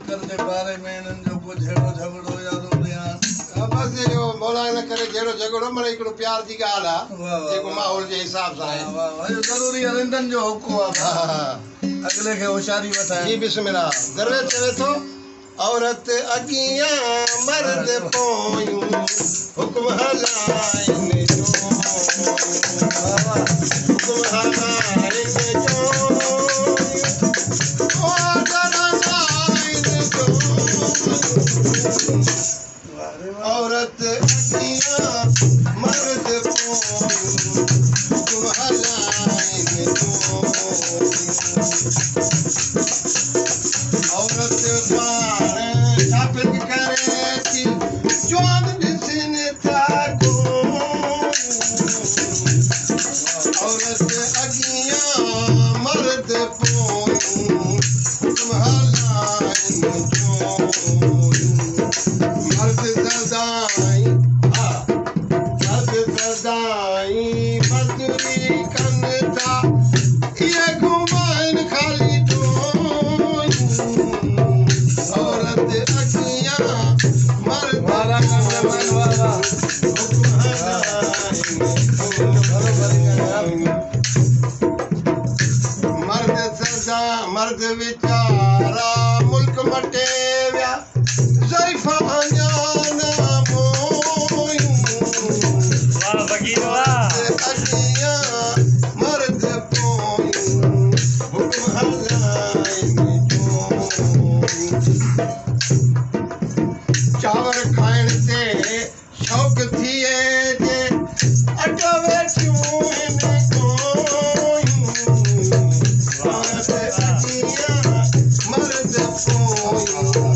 कर जे बारे में इन्हनि जो कुछ हेड़ो झगड़ो यादो ॿुधायां। बस जो मौला न करे जहिड़ो झगड़ो माना हिकिड़ो प्यार जी ॻाल्हि आहे जेको माहौल जे हिसाब सां आहे। ज़रूरी अरिंदनि जो हुकुम आहे अगले खे होशियारी वठाए। जी बिस्मिल्लाह। दरवेश चवे थो औरत अॻियां मर्द पोयूं हुकुम हलाइनि जो हुकुम हलाइनि जो औरत अॻियां मर्द पोयूं हुकुम हलाइनि जो औरत पाण साबित करे थी जवान ॾिसनि था औरत अॻियां मर्द पोयूं हुकुम हलाइनि जो मर्द सदाई मज़दूरी कनि था इहे घुमाइनि खाली औरत अॻियां मर्द मर्द वीचारा मुल्क मटे विया ज़रीफ़ा अञा न मोयूं अॻियां मर्द पोयूं हुकुम हलाइनि जो चांवर खाइण ते शौक़ थिए जे अटो वेठियूं आहिनि कोयूं औरत अॻियां मर्द पोयूं